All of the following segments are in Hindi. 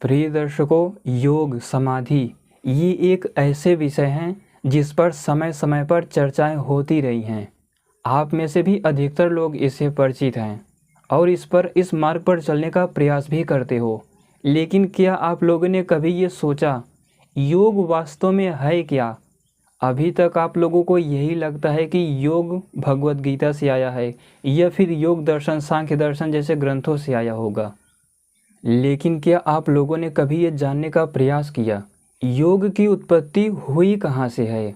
प्रिय दर्शकों, योग समाधि ये एक ऐसे विषय हैं जिस पर समय समय पर चर्चाएं होती रही हैं। आप में से भी अधिकतर लोग इससे परिचित हैं और इस मार्ग पर चलने का प्रयास भी करते हो। लेकिन क्या आप लोगों ने कभी ये सोचा, योग वास्तव में है क्या? अभी तक आप लोगों को यही लगता है कि योग भगवत गीता से आया है या फिर योग दर्शन, सांख्य दर्शन जैसे ग्रंथों से आया होगा। लेकिन क्या आप लोगों ने कभी ये जानने का प्रयास किया, योग की उत्पत्ति हुई कहाँ से है?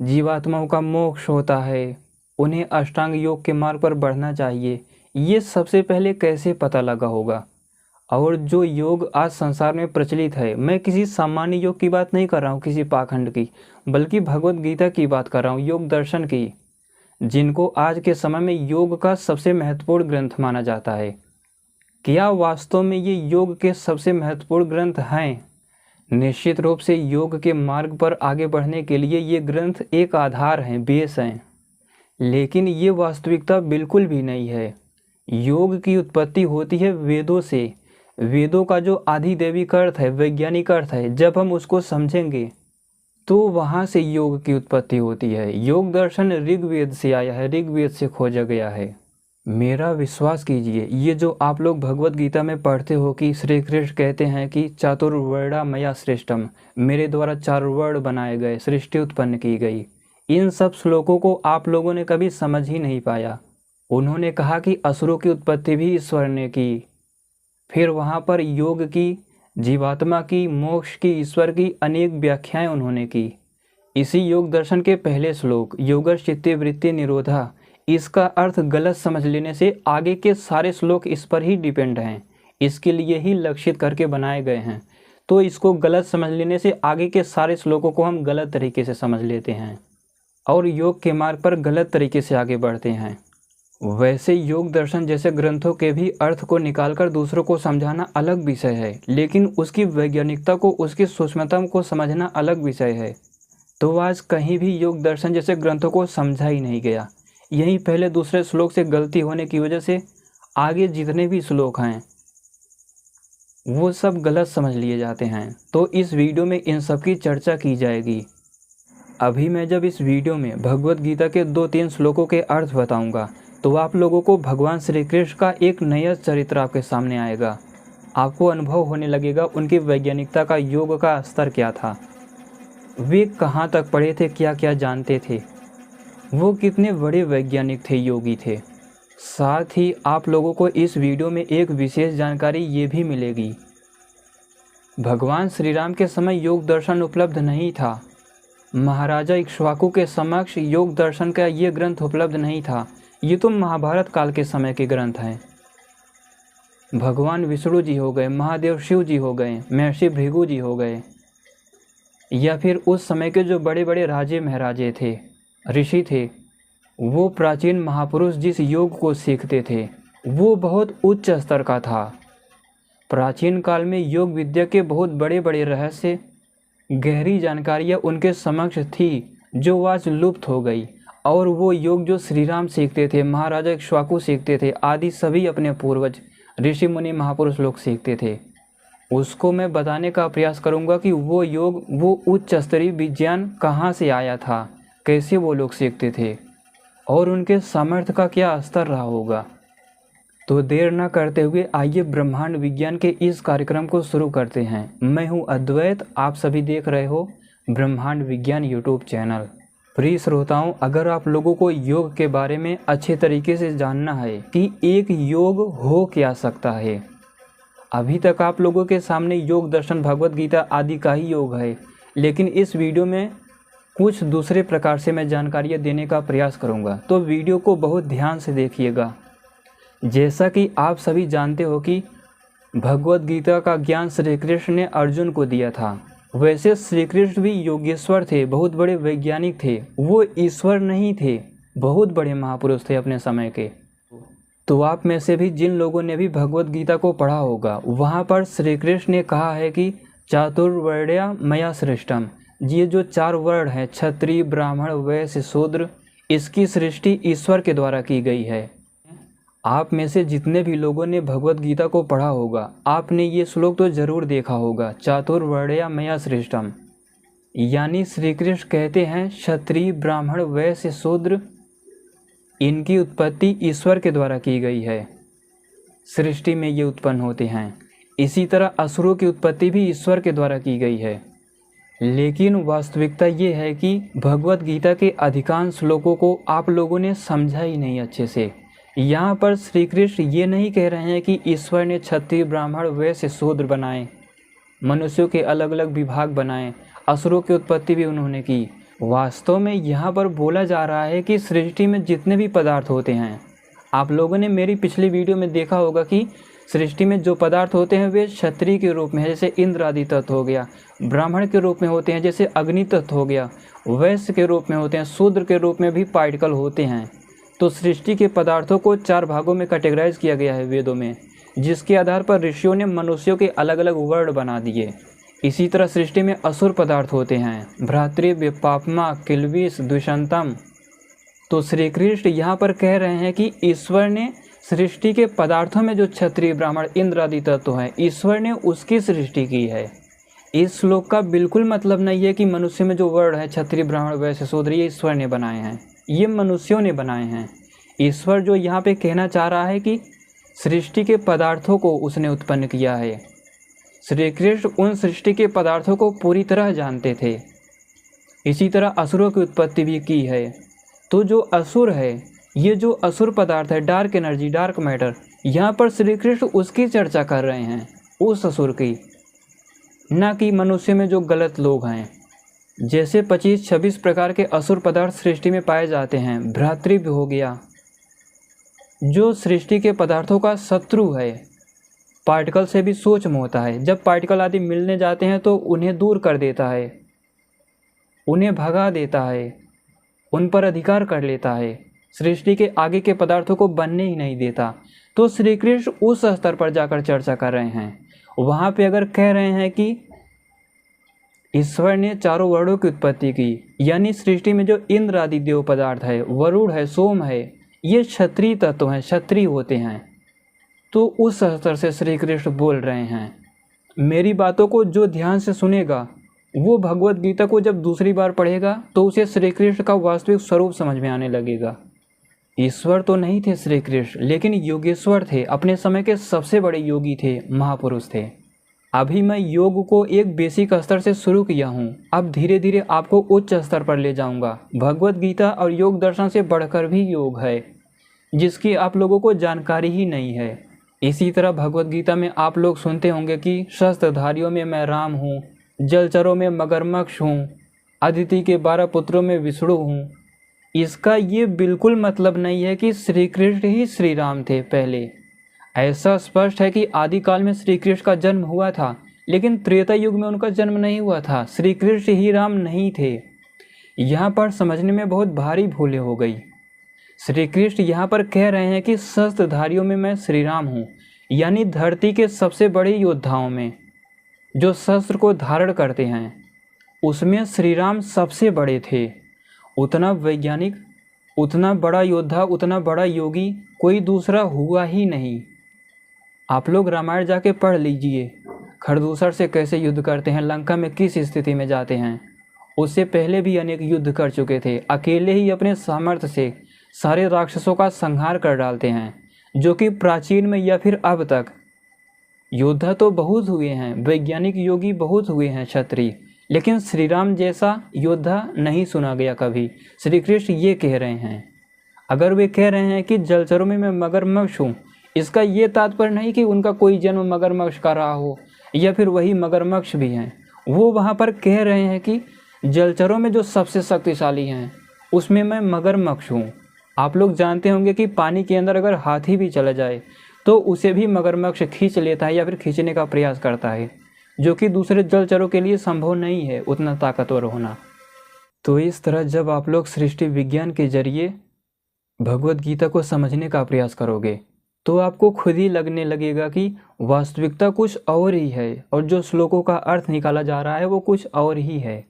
जीवात्माओं का मोक्ष होता है, उन्हें अष्टांग योग के मार्ग पर बढ़ना चाहिए, ये सबसे पहले कैसे पता लगा होगा? और जो योग आज संसार में प्रचलित है, मैं किसी सामान्य योग की बात नहीं कर रहा हूँ, किसी पाखंड की, बल्कि भगवत गीता की बात कर रहा हूँ, योग दर्शन की, जिनको आज के समय में योग का सबसे महत्वपूर्ण ग्रंथ माना जाता है। क्या वास्तव में ये योग के सबसे महत्वपूर्ण ग्रंथ हैं? निश्चित रूप से योग के मार्ग पर आगे बढ़ने के लिए ये ग्रंथ एक आधार हैं, बेस हैं। लेकिन ये वास्तविकता बिल्कुल भी नहीं है। योग की उत्पत्ति होती है वेदों से। वेदों का जो आधिदैविक अर्थ है, वैज्ञानिक अर्थ है, जब हम उसको समझेंगे तो वहाँ से योग की उत्पत्ति होती है। योग दर्शन ऋग्वेद से आया है, ऋग्वेद से खोजा गया है। मेरा विश्वास कीजिए, ये जो आप लोग भगवत गीता में पढ़ते हो कि श्री कृष्ण कहते हैं कि चातुर्वर्णा मया श्रेष्ठम, मेरे द्वारा चार वर्ण बनाए गए, सृष्टि उत्पन्न की गई, इन सब श्लोकों को आप लोगों ने कभी समझ ही नहीं पाया। उन्होंने कहा कि असुरों की उत्पत्ति भी ईश्वर ने की। फिर वहाँ पर योग की, जीवात्मा की, मोक्ष की, ईश्वर की अनेक व्याख्याएं उन्होंने की। इसी योग दर्शन के पहले श्लोक योगश्चित्ते वृत्ति निरोधा, इसका अर्थ गलत समझ लेने से आगे के सारे श्लोक इस पर ही डिपेंड हैं, इसके लिए ही लक्षित करके बनाए गए हैं। तो इसको गलत समझ लेने से आगे के सारे श्लोकों को हम गलत तरीके से समझ लेते हैं और योग के मार्ग पर गलत तरीके से आगे बढ़ते हैं। वैसे योग दर्शन जैसे ग्रंथों के भी अर्थ को निकालकर दूसरों को समझाना अलग विषय है, लेकिन उसकी वैज्ञानिकता को, उसकी सूक्ष्मता को समझना अलग विषय है। तो आज कहीं भी योग दर्शन जैसे ग्रंथों को समझा ही नहीं गया। यहीं पहले दूसरे श्लोक से गलती होने की वजह से आगे जितने भी श्लोक हैं वो सब गलत समझ लिए जाते हैं। तो इस वीडियो में इन सब की चर्चा की जाएगी। अभी मैं जब इस वीडियो में भगवत गीता के 2-3 श्लोकों के अर्थ बताऊंगा तो आप लोगों को भगवान श्री कृष्ण का एक नया चरित्र आपके सामने आएगा। आपको अनुभव होने लगेगा उनकी वैज्ञानिकता का, योग का स्तर क्या था, वे कहाँ तक पढ़े थे, क्या क्या जानते थे, वो कितने बड़े वैज्ञानिक थे, योगी थे। साथ ही आप लोगों को इस वीडियो में एक विशेष जानकारी ये भी मिलेगी, भगवान श्री राम के समय योग दर्शन उपलब्ध नहीं था। महाराजा इक्ष्वाकु के समक्ष योग दर्शन का ये ग्रंथ उपलब्ध नहीं था। ये तो महाभारत काल के समय के ग्रंथ हैं। भगवान विष्णु जी हो गए, महादेव शिव जी हो गए, महर्षि भृगु जी हो गए, या फिर उस समय के जो बड़े बड़े राजे महाराजे थे, ऋषि थे, वो प्राचीन महापुरुष जिस योग को सीखते थे वो बहुत उच्च स्तर का था। प्राचीन काल में योग विद्या के बहुत बड़े बड़े रहस्य, गहरी जानकारियाँ उनके समक्ष थी जो आज लुप्त हो गई। और वो योग जो श्री राम सीखते थे, महाराजा इक्ष्वाकु सीखते थे, आदि सभी अपने पूर्वज ऋषि मुनि महापुरुष लोग सीखते थे, उसको मैं बताने का प्रयास करूँगा कि वो योग, वो उच्च स्तरीय विज्ञान कहाँ से आया था, कैसे वो लोग सीखते थे और उनके सामर्थ्य का क्या स्तर रहा होगा। तो देर न करते हुए आइए ब्रह्मांड विज्ञान के इस कार्यक्रम को शुरू करते हैं। मैं हूं अद्वैत, आप सभी देख रहे हो ब्रह्मांड विज्ञान यूट्यूब चैनल। प्रिय श्रोताओं, अगर आप लोगों को योग के बारे में अच्छे तरीके से जानना है कि एक योग हो क्या सकता है, अभी तक आप लोगों के सामने योग दर्शन, भगवत गीता आदि का ही योग है, लेकिन इस वीडियो में कुछ दूसरे प्रकार से मैं जानकारियाँ देने का प्रयास करूँगा। तो वीडियो को बहुत ध्यान से देखिएगा। जैसा कि आप सभी जानते हो कि भगवत गीता का ज्ञान श्री कृष्ण ने अर्जुन को दिया था, वैसे श्री कृष्ण भी योगेश्वर थे, बहुत बड़े वैज्ञानिक थे, वो ईश्वर नहीं थे, बहुत बड़े महापुरुष थे अपने समय के। तो आप में से भी जिन लोगों ने भी भगवत गीता को पढ़ा होगा, वहाँ पर श्री कृष्ण ने कहा है कि चातुर्वर्ण्या मया श्रेष्ठम, ये जो 4 वर्ण हैं, क्षत्रिय, ब्राह्मण, वैश्य, शूद्र, इसकी सृष्टि ईश्वर के द्वारा की गई है आप में से जितने भी लोगों ने भगवत गीता को पढ़ा होगा, आपने ये श्लोक तो जरूर देखा होगा, चातुर्वर्ण्या मया सृष्टम। यानी श्री कृष्ण कहते हैं क्षत्रिय ब्राह्मण वैश्य शूद्र इनकी उत्पत्ति ईश्वर के द्वारा की गई है, सृष्टि में ये उत्पन्न होते हैं। इसी तरह असुरों की उत्पत्ति भी ईश्वर के द्वारा की गई है। लेकिन वास्तविकता ये है कि भगवत गीता के अधिकांश श्लोकों को आप लोगों ने समझा ही नहीं अच्छे से। यहाँ पर श्री कृष्ण ये नहीं कह रहे हैं कि ईश्वर ने क्षत्रिय ब्राह्मण वैश्य शूद्र बनाए, मनुष्यों के अलग अलग विभाग बनाए, असुरों की उत्पत्ति भी उन्होंने की। वास्तव में यहाँ पर बोला जा रहा है कि सृष्टि में जितने भी पदार्थ होते हैं, आप लोगों ने मेरी पिछली वीडियो में देखा होगा कि सृष्टि में जो पदार्थ होते हैं वे क्षत्रिय के रूप में है, जैसे इंद्र आदि तत्व हो गया, ब्राह्मण के रूप में होते हैं जैसे अग्नि तत्व हो गया, वैश्य के रूप में होते हैं, शूद्र के रूप में भी पार्टिकल होते हैं। तो सृष्टि के पदार्थों को 4 भागों में कैटेगराइज किया गया है वेदों में, जिसके आधार पर ऋषियों ने मनुष्यों के अलग अलग वर्ण बना दिए। इसी तरह सृष्टि में असुर पदार्थ होते हैं, भ्रातृव्य, पापमा, किल्विष, द्विषंतम। तो श्री कृष्ण यहाँ पर कह रहे हैं कि ईश्वर ने सृष्टि के पदार्थों में जो क्षत्रिय ब्राह्मण इंद्र आदि तत्व हैं, ईश्वर ने उसकी सृष्टि की है। इस श्लोक का बिल्कुल मतलब नहीं है कि मनुष्य में जो वर्ण है क्षत्रिय ब्राह्मण वैश्य शूद्र ये ईश्वर ने बनाए हैं, ये मनुष्यों ने बनाए हैं। ईश्वर जो यहाँ पे कहना चाह रहा है कि सृष्टि के पदार्थों को उसने उत्पन्न किया है। श्री कृष्ण उन सृष्टि के पदार्थों को पूरी तरह जानते थे। इसी तरह असुरों की उत्पत्ति भी की है। तो जो असुर है, ये जो असुर पदार्थ है, डार्क एनर्जी, डार्क मैटर, यहाँ पर श्री कृष्ण उसकी चर्चा कर रहे हैं, उस असुर की, ना कि मनुष्य में जो गलत लोग हैं। जैसे 25-26 प्रकार के असुर पदार्थ सृष्टि में पाए जाते हैं। भ्रातृव्य हो गया, जो सृष्टि के पदार्थों का शत्रु है, पार्टिकल से भी सूक्ष्म होता है। जब पार्टिकल आदि मिलने जाते हैं तो उन्हें दूर कर देता है, उन्हें भगा देता है, उन पर अधिकार कर लेता है, सृष्टि के आगे के पदार्थों को बनने ही नहीं देता। तो श्री कृष्ण उस स्तर पर जाकर चर्चा कर रहे हैं। वहाँ पे अगर कह रहे हैं कि ईश्वर ने चारों वर्णों की उत्पत्ति की, यानी सृष्टि में जो इंद्र आदि देव पदार्थ है, वरुण है, सोम है, ये क्षत्रिय तत्व हैं, क्षत्रिय होते हैं। तो उस स्तर से श्री कृष्ण बोल रहे हैं। मेरी बातों को जो ध्यान से सुनेगा, वो भगवत गीता को जब दूसरी बार पढ़ेगा तो उसे श्री कृष्ण का वास्तविक स्वरूप समझ में आने लगेगा। ईश्वर तो नहीं थे श्री कृष्ण, लेकिन योगेश्वर थे, अपने समय के सबसे बड़े योगी थे, महापुरुष थे। अभी मैं योग को एक बेसिक स्तर से शुरू किया हूँ, अब धीरे धीरे आपको उच्च स्तर पर ले जाऊँगा। भगवत गीता और योग दर्शन से बढ़कर भी योग है, जिसकी आप लोगों को जानकारी ही नहीं है। इसी तरह भगवत गीता में आप लोग सुनते होंगे कि शस्त्रधारियों में मैं राम हूँ, जलचरों में मगरमच्छ हूँ, अदिति के 12 पुत्रों में विष्णु हूँ। इसका ये बिल्कुल मतलब नहीं है कि श्री कृष्ण ही श्री राम थे पहले। ऐसा स्पष्ट है कि आदिकाल में श्री कृष्ण का जन्म हुआ था, लेकिन त्रेता युग में उनका जन्म नहीं हुआ था। श्री कृष्ण ही राम नहीं थे। यहाँ पर समझने में बहुत भारी भूलें हो गई। श्री कृष्ण यहाँ पर कह रहे हैं कि शस्त्रधारियों में मैं श्री राम हूँ, यानी धरती के सबसे बड़े योद्धाओं में जो शस्त्र को धारण करते हैं, उसमें श्री राम सबसे बड़े थे। उतना वैज्ञानिक, उतना बड़ा योद्धा, उतना बड़ा योगी कोई दूसरा हुआ ही नहीं। आप लोग रामायण जाके पढ़ लीजिए, खरदूसर से कैसे युद्ध करते हैं, लंका में किस स्थिति में जाते हैं। उससे पहले भी अनेक युद्ध कर चुके थे, अकेले ही अपने सामर्थ्य से सारे राक्षसों का संहार कर डालते हैं, जो कि प्राचीन में या फिर अब तक योद्धा तो बहुत हुए हैं, वैज्ञानिक योगी बहुत हुए हैं, क्षत्रिय, लेकिन श्री राम जैसा योद्धा नहीं सुना गया कभी। श्री कृष्ण ये कह रहे हैं। अगर वे कह रहे हैं कि जलचरों में मैं मगरमच्छ हूँ, इसका ये तात्पर्य नहीं कि उनका कोई जन्म मगरमच्छ का रहा हो या फिर वही मगरमच्छ भी हैं। वो वहाँ पर कह रहे हैं कि जलचरों में जो सबसे शक्तिशाली हैं उसमें मैं मगरमच्छ हूँ। आप लोग जानते होंगे कि पानी के अंदर अगर हाथी भी चला जाए तो उसे भी मगरमच्छ खींच लेता है या फिर खींचने का प्रयास करता है, जो कि दूसरे जलचरों के लिए संभव नहीं है उतना ताकतवर होना। तो इस तरह जब आप लोग सृष्टि विज्ञान के जरिए भगवत गीता को समझने का प्रयास करोगे तो आपको खुद ही लगने लगेगा कि वास्तविकता कुछ और ही है और जो श्लोकों का अर्थ निकाला जा रहा है वो कुछ और ही है।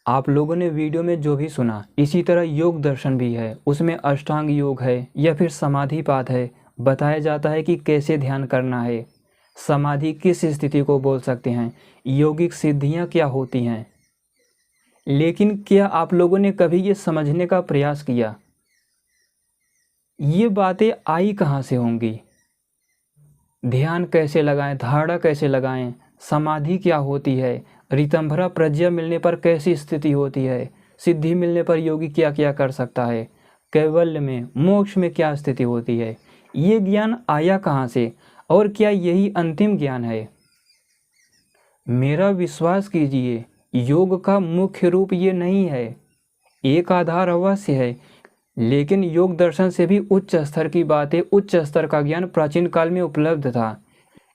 आप लोगों ने वीडियो में जो भी सुना, इसी तरह योग दर्शन भी है। उसमें अष्टांग योग है या फिर समाधिपात है। बताया जाता है कि कैसे ध्यान करना है, समाधि किस स्थिति को बोल सकते हैं, योगिक सिद्धियां क्या होती हैं। लेकिन क्या आप लोगों ने कभी ये समझने का प्रयास किया, ये बातें आई कहाँ से होंगी? ध्यान कैसे लगाएं, धारणा कैसे लगाएं, समाधि क्या होती है, ऋतंभरा प्रज्ञा मिलने पर कैसी स्थिति होती है, सिद्धि मिलने पर योगी क्या क्या कर सकता है, कैवल्य में, मोक्ष में क्या स्थिति होती है, ये ज्ञान आया कहाँ से और क्या यही अंतिम ज्ञान है? मेरा विश्वास कीजिए, योग का मुख्य रूप ये नहीं है। एक आधार अवश्य है, लेकिन योग दर्शन से भी उच्च स्तर की बातें, उच्च स्तर का ज्ञान प्राचीन काल में उपलब्ध था।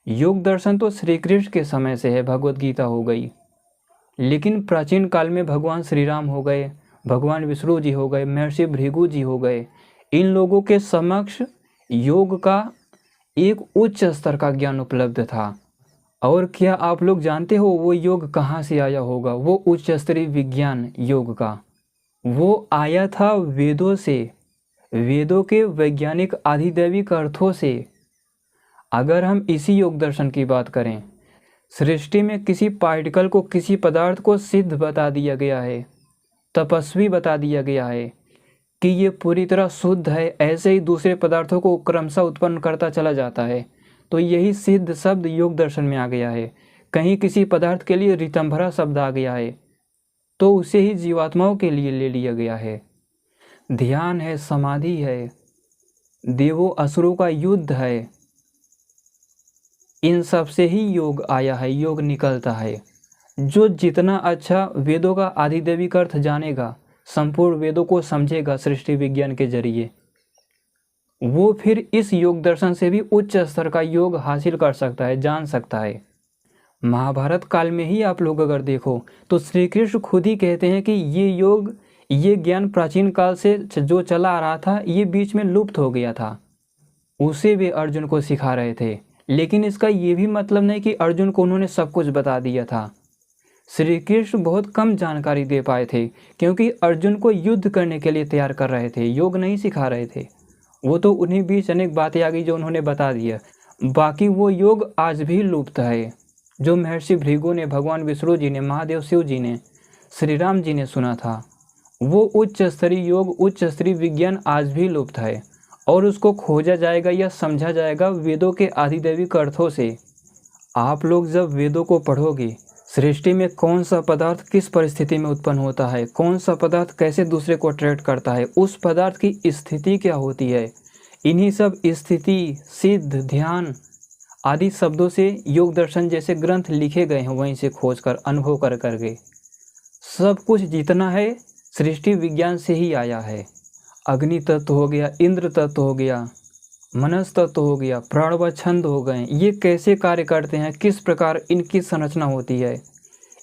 योग दर्शन तो श्री कृष्ण के समय से है, भगवत गीता हो गई। लेकिन प्राचीन काल में भगवान श्री राम हो गए, भगवान विष्णु जी हो गए, महर्षि भृगु जी हो गए, इन लोगों के समक्ष योग का एक उच्च स्तर का ज्ञान उपलब्ध था। और क्या आप लोग जानते हो वो योग कहाँ से आया होगा? वो उच्च स्तरीय विज्ञान योग का वो आया था वेदों से, वेदों के वैज्ञानिक आधिदैविक अर्थों से। अगर हम इसी योग दर्शन की बात करें, सृष्टि में किसी पार्टिकल को, किसी पदार्थ को सिद्ध बता दिया गया है, तपस्वी बता दिया गया है कि ये पूरी तरह शुद्ध है, ऐसे ही दूसरे पदार्थों को क्रमशः उत्पन्न करता चला जाता है। तो यही सिद्ध शब्द योग दर्शन में आ गया है। कहीं किसी पदार्थ के लिए ऋतंभरा शब्द आ गया है, तो उसे ही जीवात्माओं के लिए ले लिया गया है। ध्यान है, समाधि है, देवों असुरों का युद्ध है, इन सब से ही योग आया है, योग निकलता है। जो जितना अच्छा वेदों का आधिदैविक अर्थ जानेगा, संपूर्ण वेदों को समझेगा सृष्टि विज्ञान के जरिए, वो फिर इस योग दर्शन से भी उच्च स्तर का योग हासिल कर सकता है, जान सकता है। महाभारत काल में ही आप लोग अगर देखो तो श्री कृष्ण खुद ही कहते हैं कि ये योग, ये ज्ञान प्राचीन काल से जो चला आ रहा था, ये बीच में लुप्त हो गया था, उसे वे अर्जुन को सिखा रहे थे। लेकिन इसका ये भी मतलब नहीं कि अर्जुन को उन्होंने सब कुछ बता दिया था। श्री कृष्ण बहुत कम जानकारी दे पाए थे, क्योंकि अर्जुन को युद्ध करने के लिए तैयार कर रहे थे, योग नहीं सिखा रहे थे। वो तो उन्हीं बीच अनेक बातें आ गई जो उन्होंने बता दिया। बाकी वो योग आज भी लुप्त है, जो महर्षि भृगु ने, भगवान विष्णु जी ने, महादेव शिव जी ने, श्री राम जी ने सुना था, वो उच्च स्तरीय योग, उच्च स्तरीय विज्ञान आज भी लुप्त है। और उसको खोजा जाएगा या समझा जाएगा वेदों के आधिदैविक अर्थों से। आप लोग जब वेदों को पढ़ोगे, सृष्टि में कौन सा पदार्थ किस परिस्थिति में उत्पन्न होता है, कौन सा पदार्थ कैसे दूसरे को अट्रैक्ट करता है, उस पदार्थ की स्थिति क्या होती है, इन्हीं सब स्थिति, सिद्ध, ध्यान आदि शब्दों से योग दर्शन जैसे ग्रंथ लिखे गए हैं, वहीं से खोज कर, अनुभव कर करके सब कुछ जितना है सृष्टि विज्ञान से ही आया है। अग्नि तत्व हो गया, इंद्र तत्व हो गया, मनस तत्व हो गया, प्राण व छंद हो गए, ये कैसे कार्य करते हैं, किस प्रकार इनकी संरचना होती है,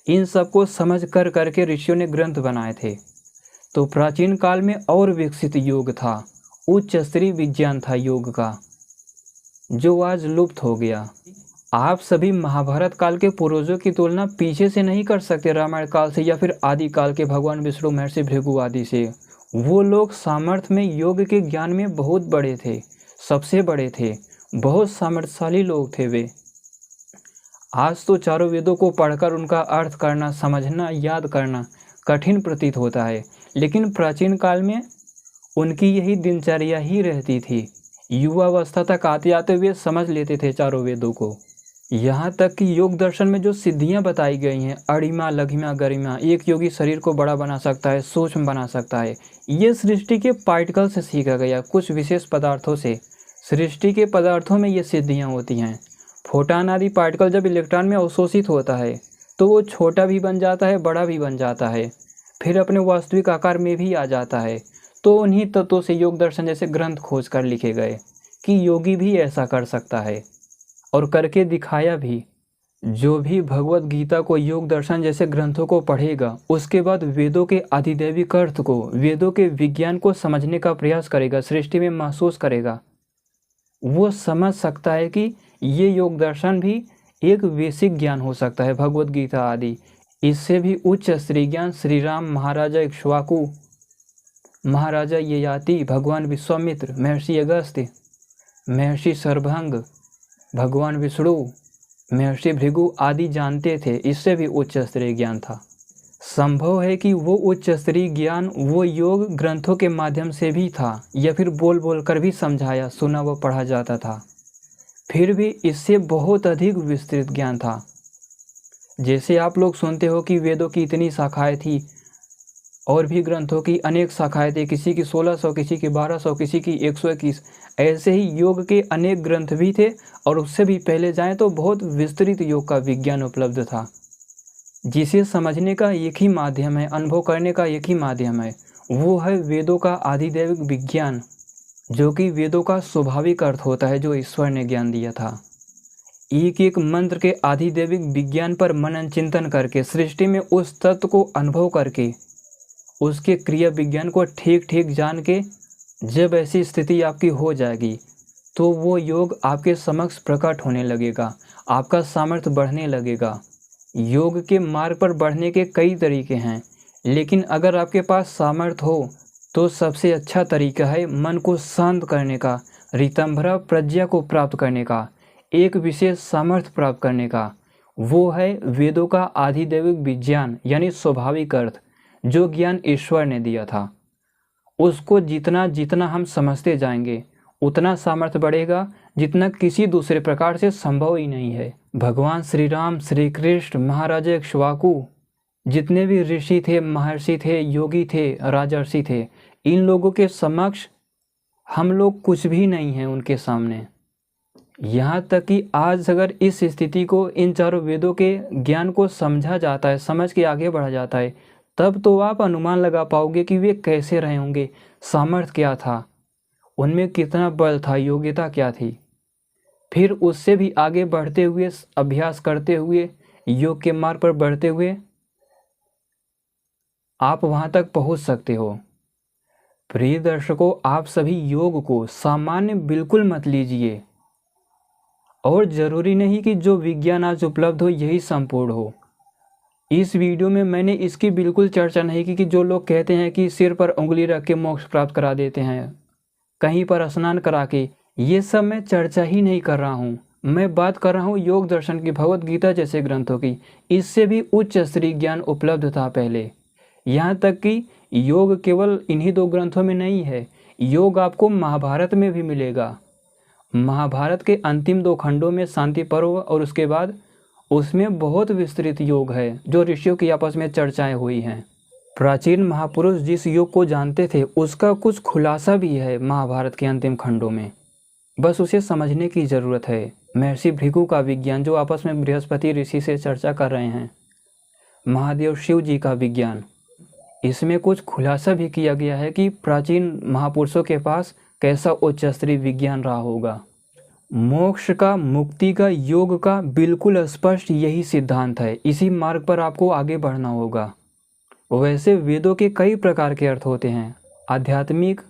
इन सबको समझ कर करके ऋषियों ने ग्रंथ बनाए थे। तो प्राचीन काल में और विकसित योग था, उच्च स्तरीय विज्ञान था योग का, जो आज लुप्त हो गया। आप सभी महाभारत काल के पूर्वजों की तुलना पीछे से नहीं कर सकते, रामायण काल से या फिर आदि काल के भगवान विष्णु, महर्षि भृगु आदि से। वो लोग सामर्थ्य में, योग के ज्ञान में बहुत बड़े थे, सबसे बड़े थे, बहुत सामर्थ्यशाली लोग थे वे। आज तो चारों वेदों को पढ़कर उनका अर्थ करना, समझना, याद करना कठिन प्रतीत होता है, लेकिन प्राचीन काल में उनकी यही दिनचर्या ही रहती थी। युवावस्था तक आते आते वे समझ लेते थे चारों वेदों को। यहाँ तक कि योग दर्शन में जो सिद्धियाँ बताई गई हैं, अणिमा, लघिमा, गरिमा, एक योगी शरीर को बड़ा बना सकता है, सूक्ष्म बना सकता है, ये सृष्टि के पार्टिकल से सीखा गया, कुछ विशेष पदार्थों से। सृष्टि के पदार्थों में ये सिद्धियाँ होती हैं। फोटान आदि पार्टिकल जब इलेक्ट्रॉन में अवशोषित होता है तो वो छोटा भी बन जाता है, बड़ा भी बन जाता है, फिर अपने वास्तविक आकार में भी आ जाता है। तो उन्हीं तत्वों से योग दर्शन जैसे ग्रंथ खोज कर लिखे गए कि योगी भी ऐसा कर सकता है, और करके दिखाया भी। जो भी भगवत गीता को, योग दर्शन जैसे ग्रंथों को पढ़ेगा, उसके बाद वेदों के आधिदैविक अर्थ को, वेदों के विज्ञान को समझने का प्रयास करेगा, सृष्टि में महसूस करेगा, वो समझ सकता है कि ये योग दर्शन भी एक बेसिक ज्ञान हो सकता है, भगवत गीता आदि। इससे भी उच्च स्तरीय ज्ञान श्री राम, महाराजा इक्ष्वाकु, महाराजा ययाति, भगवान विश्वामित्र, महर्षि अगस्त्य, महर्षि सर्वभंग, भगवान विष्णु, महर्षि भृगु आदि जानते थे। इससे भी उच्च स्तरीय ज्ञान था। संभव है कि वो उच्च स्तरीय ज्ञान वो योग ग्रंथों के माध्यम से भी था, या फिर बोल बोल कर भी समझाया, सुना व पढ़ा जाता था। फिर भी इससे बहुत अधिक विस्तृत ज्ञान था। जैसे आप लोग सुनते हो कि वेदों की इतनी शाखाएं थी, और भी ग्रंथों की अनेक शाखाएं थी, किसी की 1600, किसी की 1200, किसी की 121। ऐसे ही योग के अनेक ग्रंथ भी थे, और उससे भी पहले जाएं तो बहुत विस्तृत योग का विज्ञान उपलब्ध था, जिसे समझने का एक ही माध्यम है, अनुभव करने का एक ही माध्यम है, वो है वेदों का आधिदैविक विज्ञान, जो कि वेदों का स्वाभाविक अर्थ होता है, जो ईश्वर ने ज्ञान दिया था। एक एक मंत्र के आधिदैविक विज्ञान पर मनन चिंतन करके, सृष्टि में उस तत्व को अनुभव करके, उसके क्रिया विज्ञान को ठीक ठीक जान के, जब ऐसी स्थिति आपकी हो जाएगी तो वो योग आपके समक्ष प्रकट होने लगेगा, आपका सामर्थ्य बढ़ने लगेगा। योग के मार्ग पर बढ़ने के कई तरीके हैं, लेकिन अगर आपके पास सामर्थ्य हो तो सबसे अच्छा तरीका है मन को शांत करने का, ऋतंभरा प्रज्ञा को प्राप्त करने का, एक विशेष सामर्थ्य प्राप्त करने का। वो है वेदों का आधिदैविक विज्ञान, यानी स्वाभाविक अर्थ, जो ज्ञान ईश्वर ने दिया था। उसको जितना जितना हम समझते जाएंगे उतना सामर्थ्य बढ़ेगा, जितना किसी दूसरे प्रकार से संभव ही नहीं है। भगवान श्री राम, श्री कृष्ण, महाराजा इक्ष्वाकु, जितने भी ऋषि थे, महर्षि थे, योगी थे, राजर्षि थे, इन लोगों के समक्ष हम लोग कुछ भी नहीं हैं उनके सामने। यहाँ तक कि आज अगर इस स्थिति को, इन चारों वेदों के ज्ञान को समझा जाता है, समझ के आगे बढ़ा जाता है, तब तो आप अनुमान लगा पाओगे कि वे कैसे रहे होंगे, सामर्थ्य क्या था, उनमें कितना बल था, योग्यता क्या थी। फिर उससे भी आगे बढ़ते हुए, अभ्यास करते हुए, योग के मार्ग पर बढ़ते हुए आप वहाँ तक पहुँच सकते हो। प्रिय दर्शकों, आप सभी योग को सामान्य बिल्कुल मत लीजिए, और ज़रूरी नहीं कि जो विज्ञान आज उपलब्ध हो यही संपूर्ण हो। इस वीडियो में मैंने इसकी बिल्कुल चर्चा नहीं की कि जो लोग कहते हैं कि सिर पर उंगली रख के मोक्ष प्राप्त करा देते हैं, कहीं पर स्नान करा के, ये सब मैं चर्चा ही नहीं कर रहा हूँ। मैं बात कर रहा हूँ योग दर्शन की, भगवत गीता जैसे ग्रंथों की। इससे भी उच्च स्तरीय ज्ञान उपलब्ध था पहले। यहाँ तक कि योग केवल इन्हीं दो ग्रंथों में नहीं है, योग आपको महाभारत में भी मिलेगा। महाभारत के अंतिम 2 खंडों में शांति पर्व, और उसके बाद उसमें बहुत विस्तृत योग है, जो ऋषियों की आपस में चर्चाएं हुई हैं। प्राचीन महापुरुष जिस योग को जानते थे उसका कुछ खुलासा भी है महाभारत के अंतिम खंडों में, बस उसे समझने की ज़रूरत है। महर्षि भृगु का विज्ञान, जो आपस में बृहस्पति ऋषि से चर्चा कर रहे हैं, महादेव शिव जी का विज्ञान, इसमें कुछ खुलासा भी किया गया है कि प्राचीन महापुरुषों के पास कैसा उच्च स्तरीय विज्ञान रहा होगा। मोक्ष का, मुक्ति का, योग का बिल्कुल स्पष्ट यही सिद्धांत है। इसी मार्ग पर आपको आगे बढ़ना होगा। वैसे वेदों के कई प्रकार के अर्थ होते हैं, आध्यात्मिक,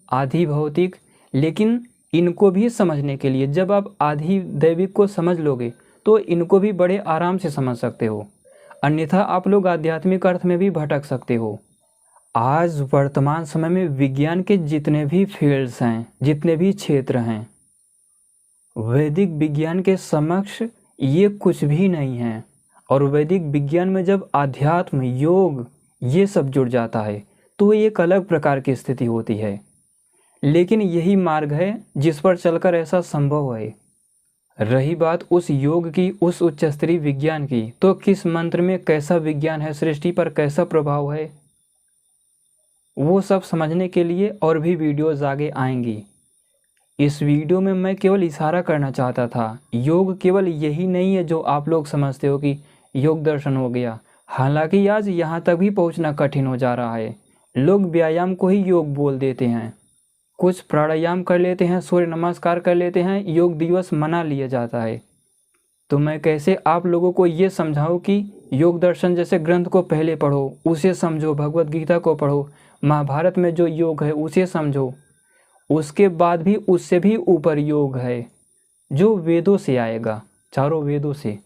आधि भौतिक, लेकिन इनको भी समझने के लिए जब आप आधि दैविक को समझ लोगे तो इनको भी बड़े आराम से समझ सकते हो, अन्यथा आप लोग आध्यात्मिक अर्थ में भी भटक सकते हो। आज वर्तमान समय में विज्ञान के जितने भी फील्ड्स हैं, जितने भी क्षेत्र हैं, वैदिक विज्ञान के समक्ष ये कुछ भी नहीं है। और वैदिक विज्ञान में जब आध्यात्म, योग, ये सब जुड़ जाता है तो एक अलग प्रकार की स्थिति होती है। लेकिन यही मार्ग है जिस पर चलकर ऐसा संभव है। रही बात उस योग की, उस उच्च स्तरीय विज्ञान की, तो किस मंत्र में कैसा विज्ञान है, सृष्टि पर कैसा प्रभाव है, वो सब समझने के लिए और भी वीडियोज आगे आएंगी। इस वीडियो में मैं केवल इशारा करना चाहता था, योग केवल यही नहीं है जो आप लोग समझते हो कि योग दर्शन हो गया। हालांकि आज यहाँ तक भी पहुँचना कठिन हो जा रहा है। लोग व्यायाम को ही योग बोल देते हैं, कुछ प्राणायाम कर लेते हैं, सूर्य नमस्कार कर लेते हैं, योग दिवस मना लिया जाता है। तो मैं कैसे आप लोगों को ये समझाऊं कि योग दर्शन जैसे ग्रंथ को पहले पढ़ो, उसे समझो, भगवत गीता को पढ़ो, महाभारत में जो योग है उसे समझो, उसके बाद भी उससे भी ऊपर योग है जो वेदों से आएगा, चारों वेदों से।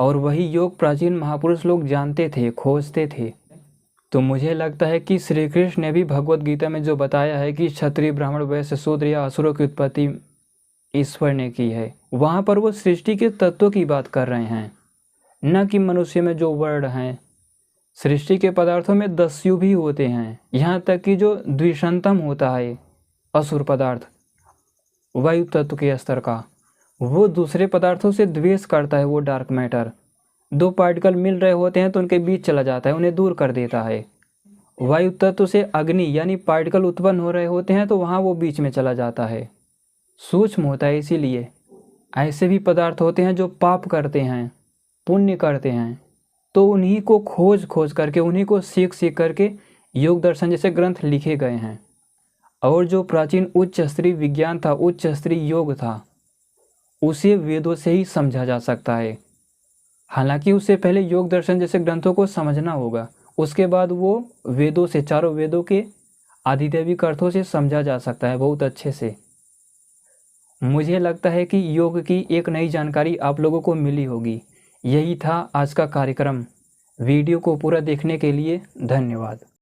और वही योग प्राचीन महापुरुष लोग जानते थे, खोजते थे। तो मुझे लगता है कि श्री कृष्ण ने भी भगवत गीता में जो बताया है कि क्षत्रिय, ब्राह्मण, वैश्य, शूद्र या असुरों की उत्पत्ति ईश्वर ने की है, वहाँ पर वो सृष्टि के तत्वों की बात कर रहे हैं, न कि मनुष्य में जो वर्ण हैं। सृष्टि के पदार्थों में दस्यु भी होते हैं, यहाँ तक कि जो द्विशंतम होता है असुर पदार्थ वायु तत्व के स्तर का, वो दूसरे पदार्थों से द्वेष करता है। वो डार्क मैटर, दो पार्टिकल मिल रहे होते हैं तो उनके बीच चला जाता है, उन्हें दूर कर देता है। वायु तत्व से अग्नि यानी पार्टिकल उत्पन्न हो रहे होते हैं तो वहाँ वो बीच में चला जाता है, सूक्ष्म होता है। इसीलिए ऐसे भी पदार्थ होते हैं जो पाप करते हैं, पुण्य करते हैं, तो उन्हीं को खोज खोज करके, उन्हीं को सीख सीख करके योग दर्शन जैसे ग्रंथ लिखे गए हैं। और जो प्राचीन उच्च स्तरीय विज्ञान था, उच्च स्तरीय योग था, उसे वेदों से ही समझा जा सकता है। हालांकि उससे पहले योग दर्शन जैसे ग्रंथों को समझना होगा, उसके बाद वो वेदों से, चारों वेदों के आदिदैविक अर्थों से समझा जा सकता है बहुत अच्छे से। मुझे लगता है कि योग की एक नई जानकारी आप लोगों को मिली होगी। यही था आज का कार्यक्रम। वीडियो को पूरा देखने के लिए धन्यवाद।